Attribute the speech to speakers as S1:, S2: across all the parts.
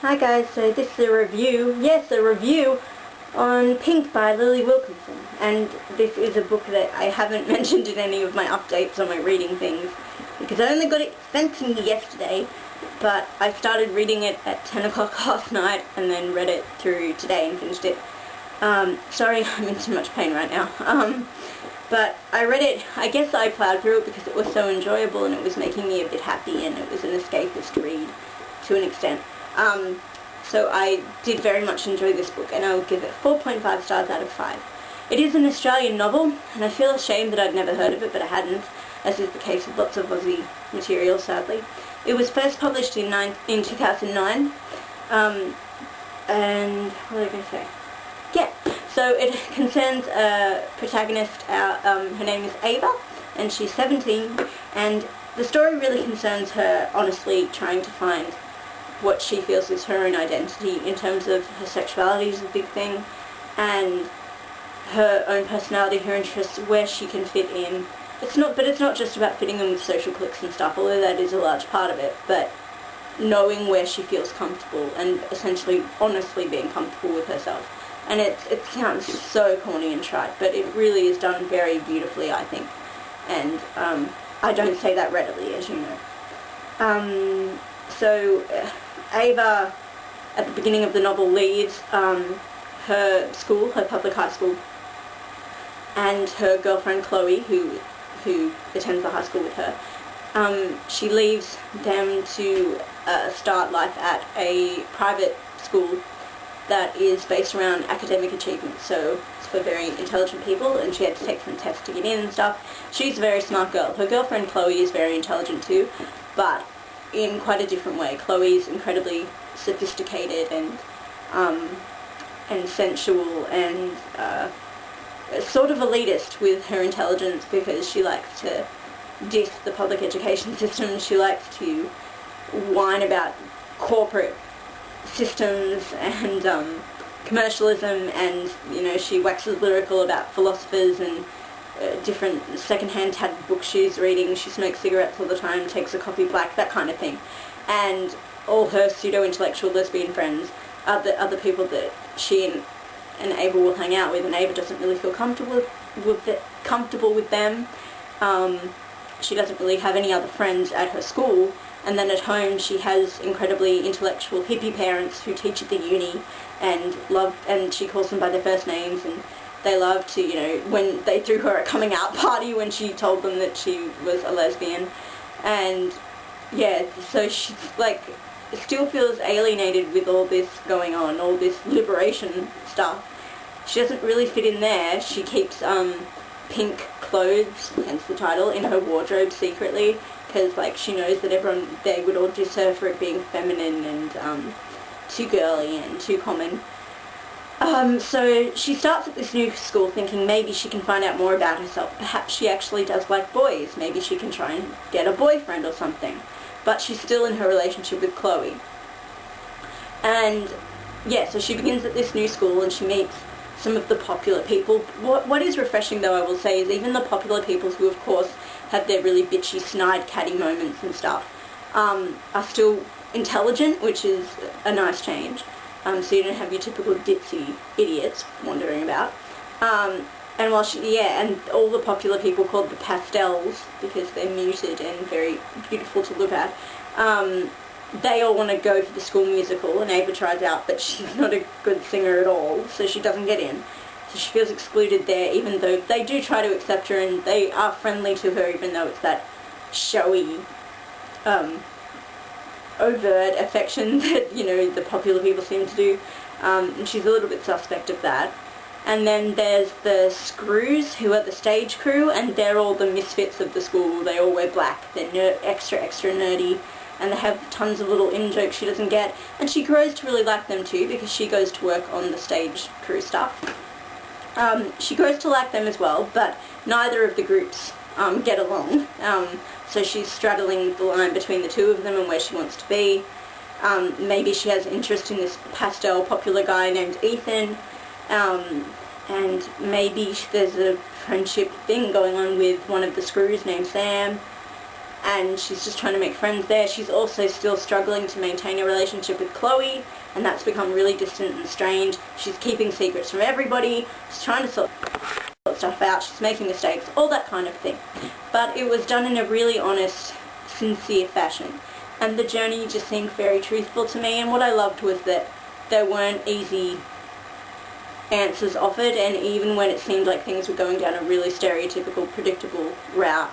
S1: Hi guys, so this is a review, a review on Pink by Lili Wilkinson, and this is a book that I haven't mentioned in any of my updates on my reading things because I only got it sent to me yesterday, but I started reading it at 10 o'clock last night and then read it through today and finished it. Sorry, I'm in too much pain right now. But I read it, I guess I plowed through it because it was so enjoyable and it was making me a bit happy and it was an escapist read to an extent. So I did very much enjoy this book and I will give it 4.5 stars out of 5. It is an Australian novel and I feel ashamed that I'd never heard of it, but I hadn't, as is the case with lots of Aussie material, sadly. It was first published in 2009, and what was I going to say? Yeah, so it concerns a protagonist, her name is Ava, and she's 17, and the story really concerns her honestly trying to find what she feels is her own identity in terms of her sexuality is a big thing, and her own personality, her interests, where she can fit in. It's not just about fitting in with social cliques and stuff, although that is a large part of it, but knowing where she feels comfortable and essentially honestly being comfortable with herself. And it sounds so corny and trite, but it really is done very beautifully, I think. And I don't say that readily, as you know. Ava, at the beginning of the novel, leaves her school, her public high school, and her girlfriend Chloe, who attends the high school with her, she leaves them to start life at a private school that is based around academic achievement, so it's for very intelligent people, and she had to take some tests to get in and stuff. She's a very smart girl. Her girlfriend Chloe is very intelligent too, but in quite a different way. Chloe's incredibly sophisticated and sensual and sort of elitist with her intelligence because she likes to diss the public education system. She likes to whine about corporate systems and commercialism, and she waxes lyrical about philosophers and different second-hand tattered books she's reading. She smokes cigarettes all the time, takes a coffee black, that kind of thing. And all her pseudo-intellectual lesbian friends are the other people that she and Ava will hang out with, and Ava doesn't really feel comfortable with them. She doesn't really have any other friends at her school, and then at home she has incredibly intellectual hippie parents who teach at the uni and she calls them by their first names, and they love to, when they threw her a coming out party when she told them that she was a lesbian. And yeah, so she's still feels alienated with all this going on, all this liberation stuff. She doesn't really fit in there. She keeps pink clothes, hence the title, in her wardrobe secretly, because she knows that everyone there would all diss her for it being feminine and too girly and too common. So she starts at this new school thinking maybe she can find out more about herself. Perhaps she actually does like boys. Maybe she can try and get a boyfriend or something. But she's still in her relationship with Chloe. And yeah, so she begins at this new school and she meets some of the popular people. What is refreshing, though, I will say, is even the popular people, who of course have their really bitchy, snide, catty moments and stuff, are still intelligent, which is a nice change. So you don't have your typical ditzy idiots wandering about. And while and all the popular people called the pastels, because they're muted and very beautiful to look at, they all want to go for the school musical, and Ava tries out, but she's not a good singer at all, so she doesn't get in. So she feels excluded there, even though they do try to accept her, and they are friendly to her, even though it's that showy, overt affection that, the popular people seem to do. And she's a little bit suspect of that. And then there's the Screws, who are the stage crew, and they're all the misfits of the school. They all wear black. They're extra nerdy, and they have tons of little in-jokes she doesn't get. And she grows to really like them too, because she goes to work on the stage crew stuff. She grows to like them as well, but neither of the groups get along. So she's straddling the line between the two of them and where she wants to be. Maybe she has interest in this pastel popular guy named Ethan. And maybe there's a friendship thing going on with one of the Screws named Sam. and she's just trying to make friends there. She's also still struggling to maintain a relationship with Chloe, and that's become really distant and strained. She's keeping secrets from everybody. She's trying to sort stuff out. She's making mistakes, all that kind of thing. But it was done in a really honest, sincere fashion, and the journey just seemed very truthful to me. And what I loved was that there weren't easy answers offered, and even when it seemed like things were going down a really stereotypical, predictable route,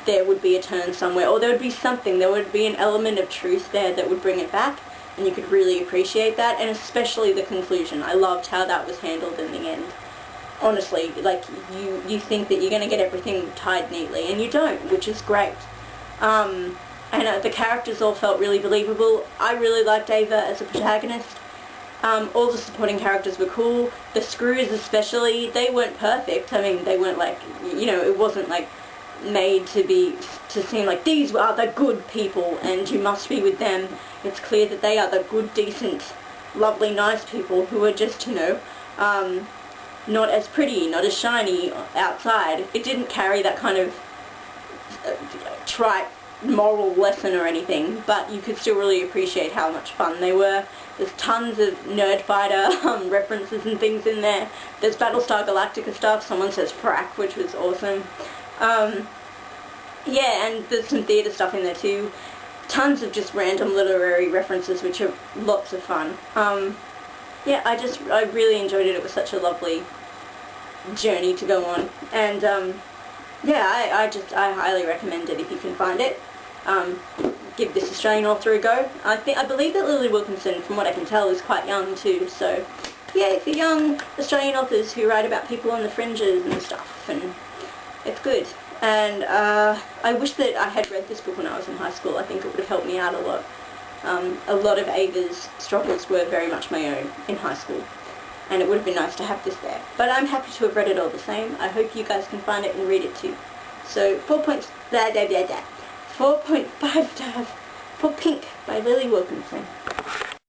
S1: there would be a turn somewhere, or there would be something, there would be an element of truth there that would bring it back, and you could really appreciate that, and especially the conclusion. I loved how that was handled in the end. Honestly, like, you think that you're going to get everything tied neatly, and you don't, which is great. And the characters all felt really believable. I really liked Ava as a protagonist. All the supporting characters were cool. The screws especially, they weren't perfect. I mean, they weren't like, you know, it wasn't like made to seem like these are the good people and you must be with them. It's clear that they are the good, decent, lovely, nice people who are just, you know, not as pretty, not as shiny outside. It didn't carry that kind of trite moral lesson or anything, but you could still really appreciate how much fun they were. There's tons of Nerd Fighter references and things in there. There's Battlestar Galactica stuff. Someone says frack, which was awesome. Yeah, and there's some theatre stuff in there too. Tons of just random literary references, which are lots of fun. Yeah, I really enjoyed it. It was such a lovely journey to go on, and yeah, I highly recommend it if you can find it. Give this Australian author a go. I believe that Lili Wilkinson, from what I can tell, is quite young too, so yeah, for young Australian authors who write about people on the fringes and stuff, and it's good. And I wish that I had read this book when I was in high school. I think it would have helped me out a lot. A lot of Ava's struggles were very much my own in high school, and it would have been nice to have this there. But I'm happy to have read it all the same. I hope you guys can find it and read it too. So 4.5 stars for Pink by Lili Wilkinson.